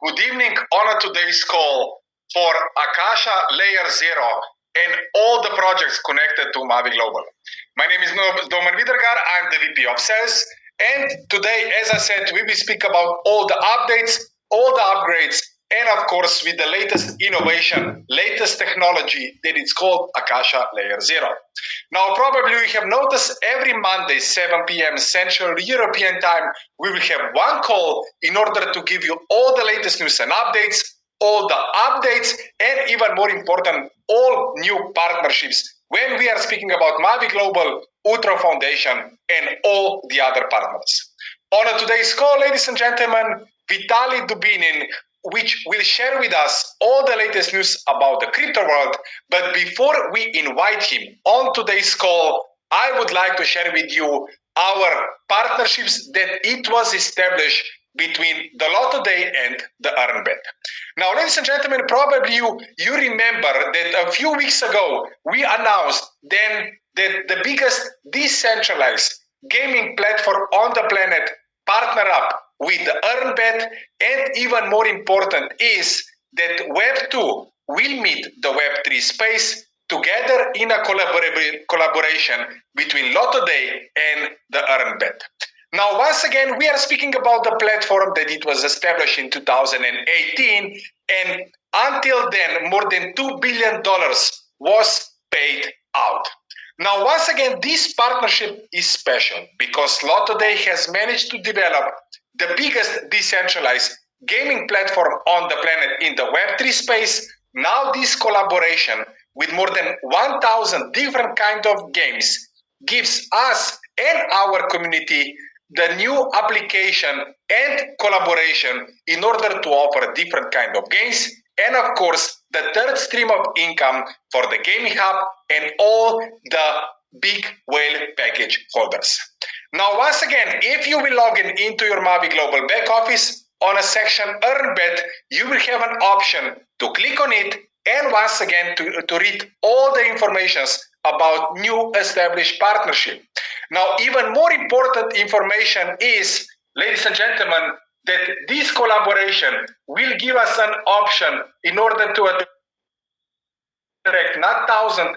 Good evening on today's call for Akasha Layer 0 and all the projects connected to Mavi Global. My name is Domen Widergaard, I'm the VP of Sales, and today, as I said, we will speak about all the updates, all the upgrades, and of course with the latest innovation, latest technology that is called Akasha Layer 0. Now, probably you have noticed every Monday, 7 p.m. Central European Time, we will have one call in order to give you all the latest news and updates, all the updates, and even more important, all new partnerships when we are speaking about Mavi Global, Ultra Foundation, and all the other partners. On today's call, ladies and gentlemen, Vitaly Dubinin, which will share with us all the latest news about the crypto world. But before we invite him on today's call, I would like to share with you our partnerships that it was established between the Lotto Day and the EarnBet. Now, ladies and gentlemen, probably you remember that a few weeks ago we announced then that the biggest decentralized gaming platform on the planet partner up with the EarnBet, and even more important is that Web2 will meet the Web3 space together in a collaboration between Lotto Day and the EarnBet. Now, once again, we are speaking about the platform that it was established in 2018, and until then, more than $2 billion was paid out. Now, once again, this partnership is special because Lotto Day has managed to develop the biggest decentralized gaming platform on the planet in the Web3 space. Now, this collaboration with more than 1,000 different kinds of games gives us and our community the new application and collaboration in order to offer different kind of games, and of course the third stream of income for the gaming hub and all the big whale package holders. Now, once again, if you will log in into your Mavi Global back office on a section EarnBet, you will have an option to click on it and once again to read all the informations about new established partnership. Now, even more important information is, ladies and gentlemen, that this collaboration will give us an option in order to attract not thousand,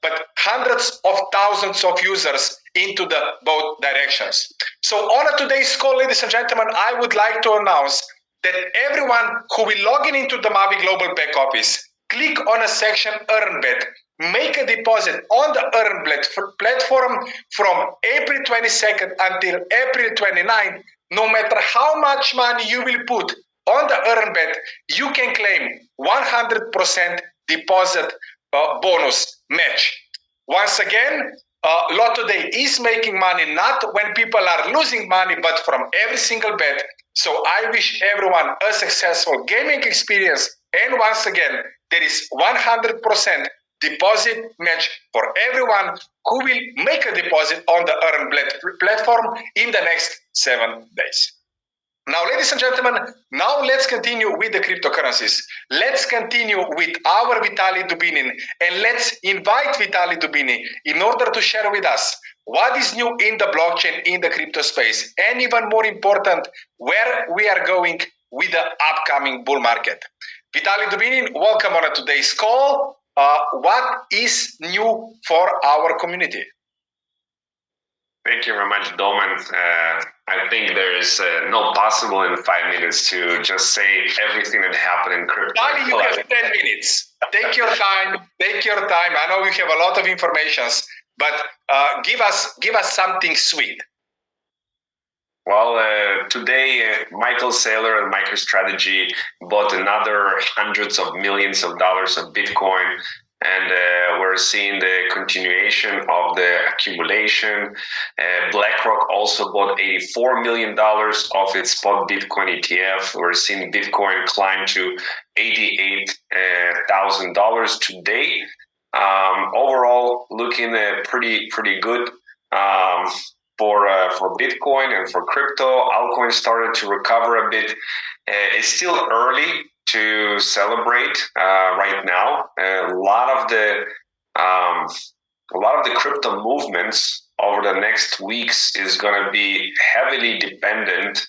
but hundreds of thousands of users into the both directions. So on today's call, ladies and gentlemen, I would like to announce that everyone who will log in into the Mavi Global back office, click on a section EarnBet, make a deposit on the EarnBet platform from April 22nd until April 29th. No matter how much money you will put on the EarnBet, you can claim 100% deposit bonus match. Once again, Lotto Day is making money not when people are losing money, but from every single bet. So I wish everyone a successful gaming experience. And once again, there is 100% deposit match for everyone who will make a deposit on the EarnBet platform in the next 7 days. Now, ladies and gentlemen, now let's continue with the cryptocurrencies. Let's continue with our Vitaly Dubinin, and let's invite Vitaly Dubinin in order to share with us what is new in the blockchain, in the crypto space, and even more important, where we are going with the upcoming bull market. Vitaly Dubinin, welcome on today's call. What is new for our community? Thank you very much, Domen. I think there is no possible in 5 minutes to just say everything that happened in crypto. Vitaly, you have 10 minutes. Take your time. Take your time. I know you have a lot of information, but give us something sweet. Well, today, Michael Saylor and MicroStrategy bought another hundreds of millions of dollars of Bitcoin, and we're seeing the continuation of the accumulation. BlackRock also bought $84 million of its spot Bitcoin ETF. We're seeing Bitcoin climb to $88,000 today. Overall, looking pretty good. For Bitcoin and for crypto, altcoins started to recover a bit. It's still early to celebrate right now. A lot of the crypto movements over the next weeks is going to be heavily dependent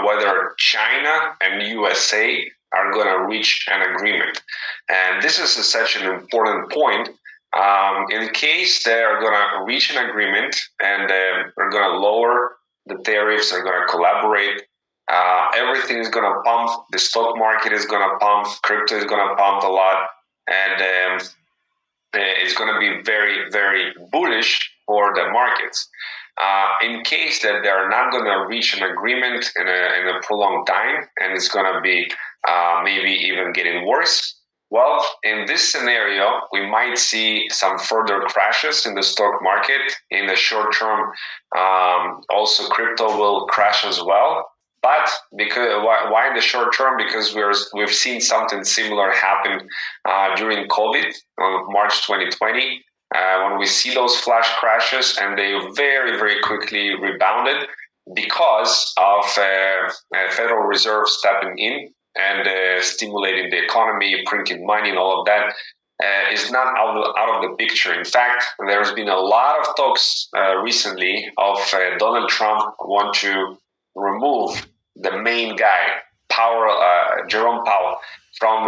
whether China and USA are going to reach an agreement. And this is such an important point. In case they are going to reach an agreement and are going to lower the tariffs, are going to collaborate, everything is going to pump. The stock market is going to pump. Crypto is going to pump a lot. And it's going to be very, very bullish for the markets. In case that they are not going to reach an agreement in a prolonged time, and it's going to be maybe even getting worse, well, in this scenario, we might see some further crashes in the stock market. In the short term, also crypto will crash as well. But because why in the short term? Because we've seen something similar happen during COVID, March 2020, when we see those flash crashes, and they very, very quickly rebounded because of Federal Reserve stepping in and stimulating the economy, printing money, and all of that. Is not out of the picture. In fact, there's been a lot of talks recently of Donald Trump want to remove the main guy, Jerome Powell, from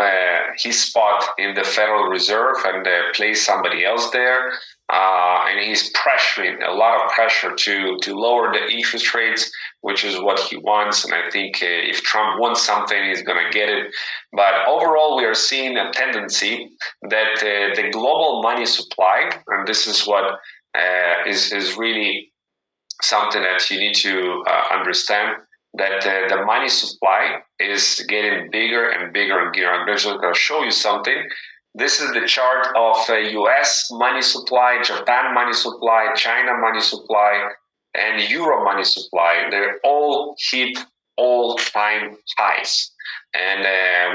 his spot in the Federal Reserve and place somebody else there. And he's pressuring, a lot of pressure to lower the interest rates, which is what he wants. And I think if Trump wants something, he's going to get it. But overall, we are seeing a tendency that the global money supply, and this is what is really something that you need to understand, that the money supply is getting bigger and bigger and bigger. I'm going to show you something. This is the chart of US money supply, Japan money supply, China money supply, and Euro money supply. They're all hit all-time highs, and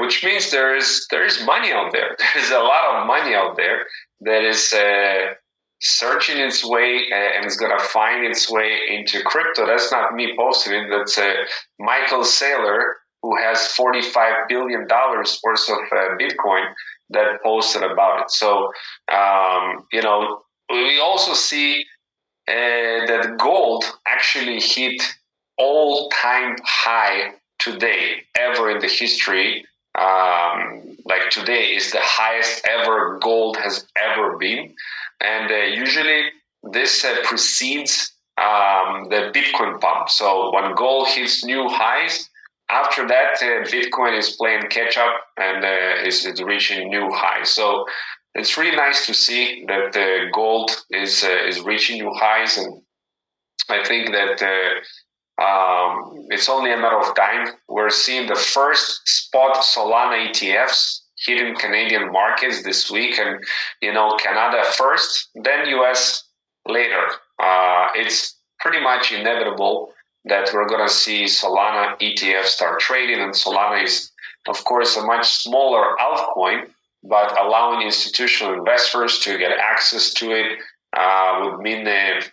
which means there is money out there. There's a lot of money out there that is searching its way and is going to find its way into crypto. That's not me posting it. That's Michael Saylor, who has $45 billion worth of Bitcoin, that posted about it. So, we also see that gold actually hit all-time high today, ever in the history. Like today is the highest ever gold has ever been. And usually this precedes the Bitcoin pump. So when gold hits new highs, after that, Bitcoin is playing catch up and is reaching new highs. So it's really nice to see that gold is reaching new highs, and I think that it's only a matter of time. We're seeing the first spot Solana ETFs hitting Canadian markets this week, and Canada first, then US later. It's pretty much inevitable that we're going to see Solana ETF start trading, and Solana is, of course, a much smaller altcoin, but allowing institutional investors to get access to it would mean that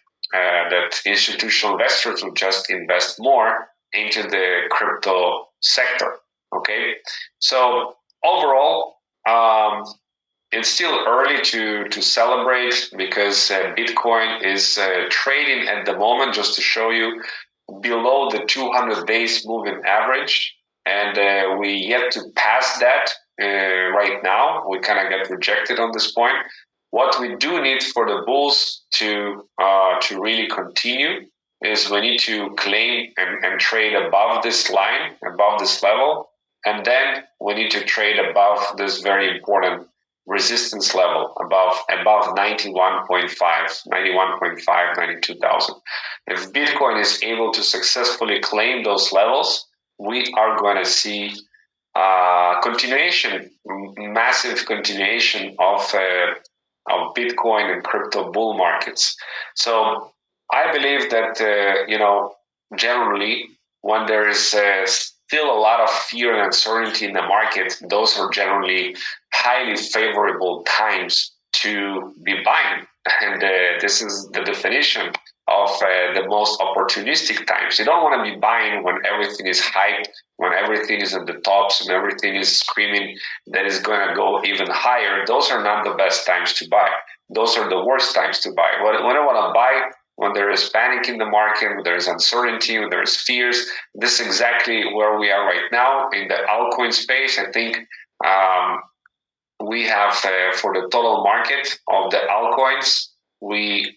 institutional investors will just invest more into the crypto sector. Okay, so overall, it's still early to celebrate because Bitcoin is trading at the moment, just to show you, below the 200 days moving average, and we yet to pass that right now. We kind of get rejected on this point. What we do need for the bulls to really continue is we need to claim and trade above this line, above this level, and then we need to trade above this very important resistance level, above 91.5, 92,000. If Bitcoin is able to successfully claim those levels, we are going to see massive continuation of Bitcoin and crypto bull markets. So I believe that generally, when there is still a lot of fear and uncertainty in the market, those are generally highly favorable times to be buying. And this is the definition of the most opportunistic times. You don't want to be buying when everything is hyped, when everything is at the tops and everything is screaming that is going to go even higher. Those are not the best times to buy. Those are the worst times to buy. When I want to buy, when there is panic in the market, when there is uncertainty, when there is fears. This is exactly where we are right now in the altcoin space. I think we have, for the total market of the altcoins, we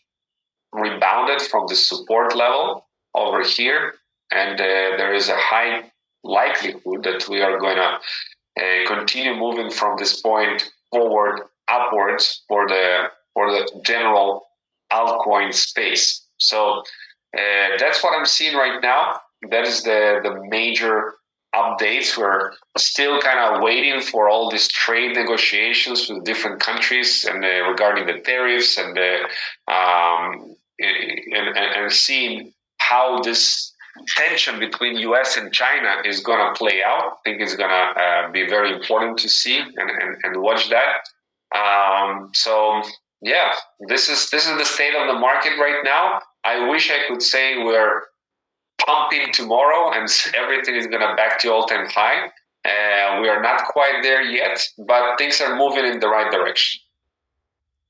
rebounded from the support level over here, and there is a high likelihood that we are going to continue moving from this point forward upwards for the general altcoin space. So that's what I'm seeing right now. That is the major updates. We're still kind of waiting for all these trade negotiations with different countries and regarding the tariffs and seeing how this tension between US and China is going to play out. I think it's going to be very important to see and watch that. So yeah, this is the state of the market right now. I wish I could say we're pumping tomorrow and everything is going to back to all-time high. We are not quite there yet, but things are moving in the right direction.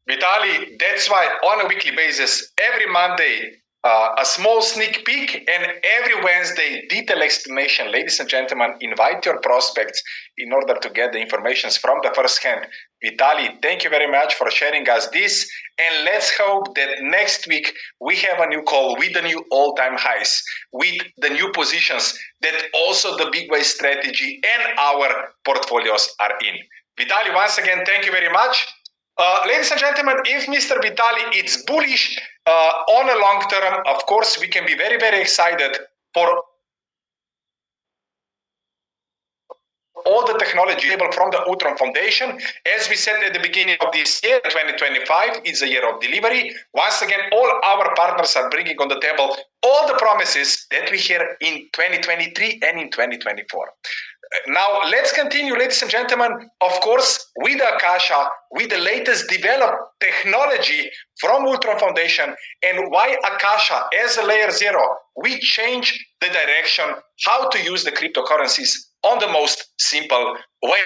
Vitaly, that's why on a weekly basis, every Monday, a small sneak peek, and every Wednesday, detailed explanation. Ladies and gentlemen, invite your prospects in order to get the information from the first hand. Vitaly, thank you very much for sharing us this, and let's hope that next week we have a new call with the new all-time highs, with the new positions that also the big way strategy and our portfolios are in. Vitaly, once again, thank you very much. Ladies and gentlemen, if Mr. Vitaly is bullish on a long term, of course, we can be very, very excited for all the technology from the Ultron Foundation. As we said at the beginning of this year, 2025 is a year of delivery. Once again, all our partners are bringing on the table all the promises that we hear in 2023 and in 2024. Now, let's continue, ladies and gentlemen, of course, with Akasha, with the latest developed technology from Ultron Foundation, and why Akasha, as a layer zero, we change the direction, how to use the cryptocurrencies on the most simple way.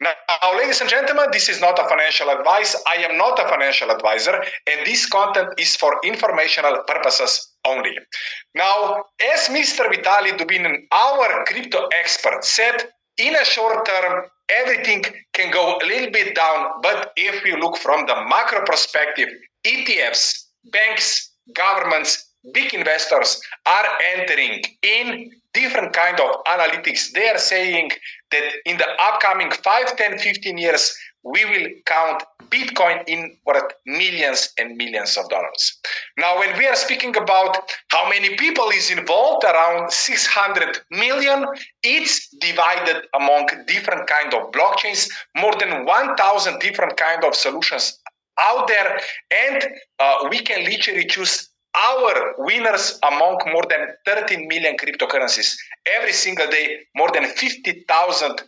Now, ladies and gentlemen, this is not a financial advice. I am not a financial advisor, and this content is for informational purposes only. Now, as Mr. Vitaly Dubinin, our crypto expert, said, in a short term, everything can go a little bit down, but if we look from the macro perspective, ETFs, banks, governments, big investors are entering in different kind of analytics. They are saying that in the upcoming 5, 10, 15 years, we will count Bitcoin in worth millions and millions of dollars. Now, when we are speaking about how many people is involved, around 600 million, it's divided among different kind of blockchains, more than 1,000 different kind of solutions out there, and we can literally choose our winners among more than 13 million cryptocurrencies. Every single day, more than 50,000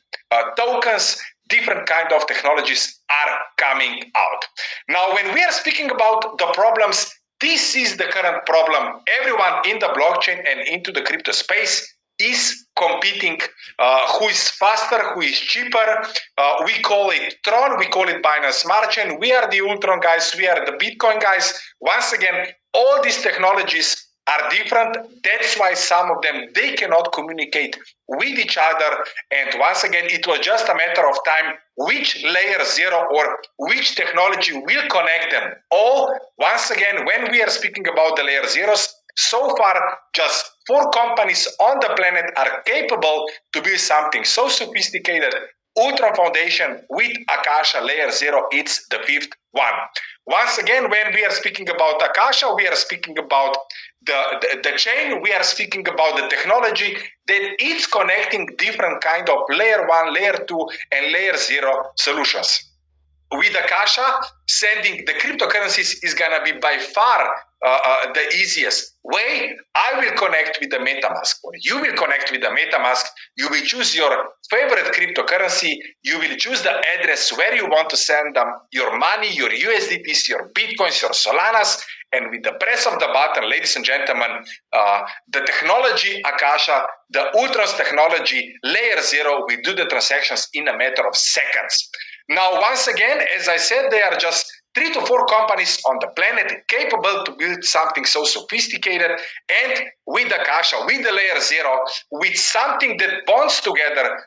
tokens, different kind of technologies are coming out. Now, when we are speaking about the problems, this is the current problem. Everyone in the blockchain and into the crypto space is competing, who is faster, who is cheaper. We call it Tron, we call it Binance Smart Chain. We are the Ultron guys, we are the Bitcoin guys. Once again, all these technologies are different. That's why some of them, they cannot communicate with each other. And once again, it was just a matter of time which layer zero or which technology will connect them all. Once again, when we are speaking about the layer zeros, so far, just 4 companies on the planet are capable to build something so sophisticated. Ultron Foundation with Akasha Layer 0, it's the 5th one. Once again, when we are speaking about Akasha, we are speaking about the chain, we are speaking about the technology that it's connecting different kind of layer 1, layer 2, and layer 0 solutions. With Akasha, sending the cryptocurrencies is going to be by far the easiest way. I will connect with the MetaMask, or you will connect with the MetaMask. You will choose your favorite cryptocurrency. You will choose the address where you want to send them your money, your USDTs, your Bitcoins, your Solanas. And with the press of the button, ladies and gentlemen, the technology Akasha, the Ultron's technology, layer 0, we do the transactions in a matter of seconds. Now, once again, as I said, they are just 3 to 4 companies on the planet capable to build something so sophisticated, and with Akasha, with the layer 0, with something that bonds together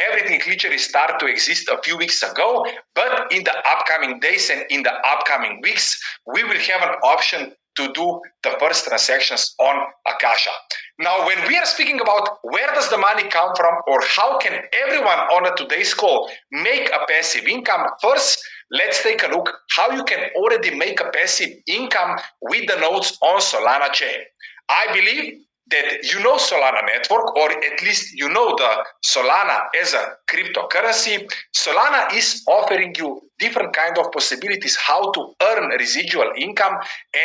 everything literally started to exist a few weeks ago, but in the upcoming days and in the upcoming weeks, we will have an option to do the first transactions on Akasha. Now, when we are speaking about where does the money come from or how can everyone on today's call make a passive income, first, let's take a look how you can already make a passive income with the nodes on Solana chain. I believe that you know Solana network, or at least you know the Solana as a cryptocurrency. Solana is offering you different kind of possibilities how to earn residual income,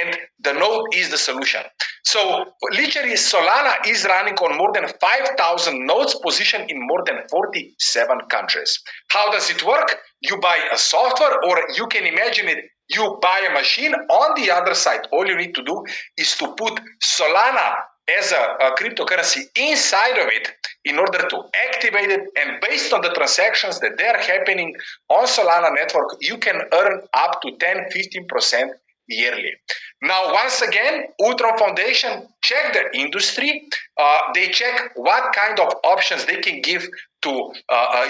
and the node is the solution. So literally Solana is running on more than 5,000 nodes positioned in more than 47 countries. How does it work? You buy a software, or you can imagine it, you buy a machine. On the other side, all you need to do is to put Solana as a cryptocurrency inside of it in order to activate it, and based on the transactions that they are happening on Solana network, you can earn up to 10-15% yearly. Now, once again, Ultron Foundation check the industry. They check what kind of options they can give to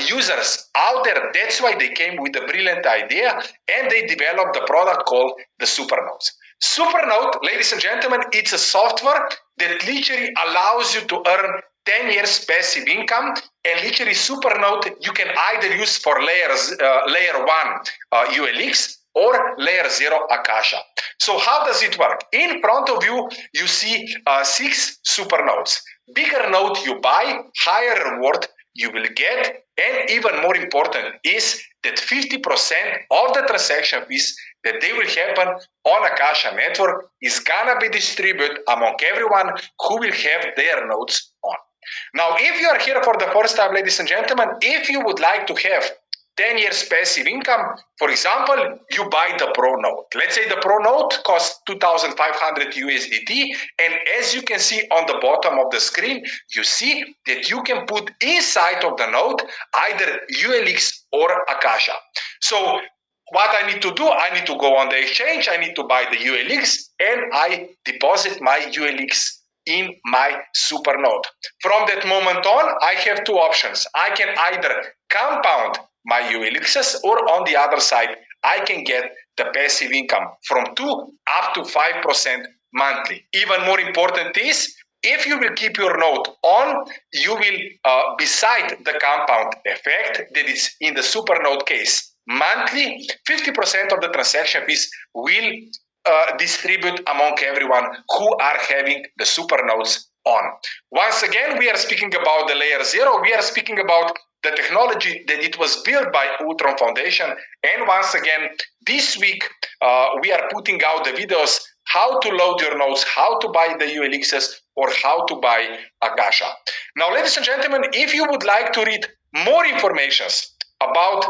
users out there. That's why they came with a brilliant idea, and they developed the product called the Supernodes. Supernode, ladies and gentlemen, it's a software that literally allows you to earn 10 years passive income, and literally Supernode you can either use for layer 1 ULX or layer 0 Akasha. So how does it work? In front of you, you see 6 supernodes. Bigger node you buy, higher reward you will get, and even more important is that 50% of the transaction fees that they will happen on Akasha network is gonna be distributed among everyone who will have their nodes on. Now, if you are here for the first time, ladies and gentlemen, if you would like to have 10 years passive income, for example, you buy the Pro node. Let's say the Pro node costs 2,500 USDT, and as you can see on the bottom of the screen, you see that you can put inside of the node either ULX or Akasha. So what I need to do, I need to go on the exchange, I need to buy the ULX, and I deposit my ULX in my Supernode. From that moment on, I have two options. I can either compound my ULXs, or on the other side, I can get the passive income from 2 up to 5% monthly. Even more important is, if you will keep your node on, you will, beside the compound effect that is in the Supernode case, monthly, 50% of the transaction fees will distribute among everyone who are having the supernodes on. Once again, we are speaking about the layer 0. We are speaking about the technology that it was built by Ultron Foundation. And once again, this week, we are putting out the videos how to load your nodes, how to buy the ULXs, or how to buy Akasha. Now, ladies and gentlemen, if you would like to read more information about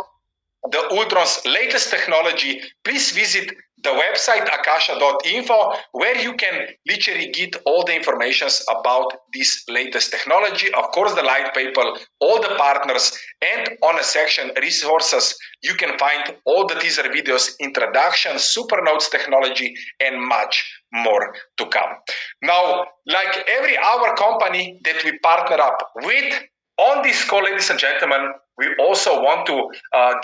the Ultron's latest technology, please visit the website akasha.info, where you can literally get all the information about this latest technology. Of course, the light paper, all the partners, and on a section resources, you can find all the teaser videos, introduction, supernodes technology, and much more to come. Now, like every other company that we partner up with, on this call, ladies and gentlemen, we also want to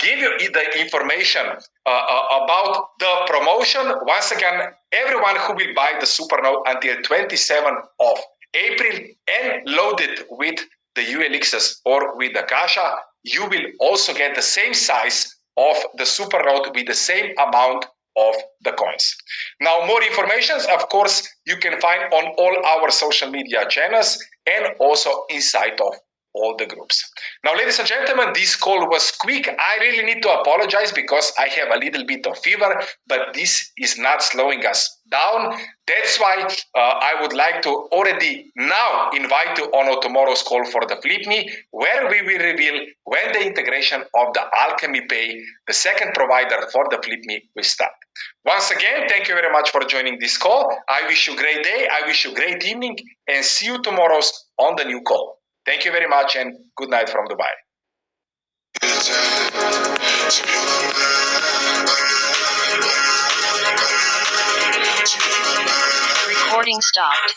give you the information about the promotion. Once again, everyone who will buy the Supernode until 27th of April and load it with the ULXs or with Akasha, you will also get the same size of the Supernode with the same amount of the coins. Now, more information, of course, you can find on all our social media channels and also inside of all the groups. Now, ladies and gentlemen, this call was quick. I really need to apologize because I have a little bit of fever, but this is not slowing us down. That's why I would like to already now invite you on tomorrow's call for the Flip Me, where we will reveal when the integration of the Alchemy Pay, the second provider for the Flip Me, will start. Once again, thank you very much for joining this call. I wish you a great day. I wish you a great evening, and see you tomorrow on the new call. Thank you very much, and good night from Dubai. Recording stopped.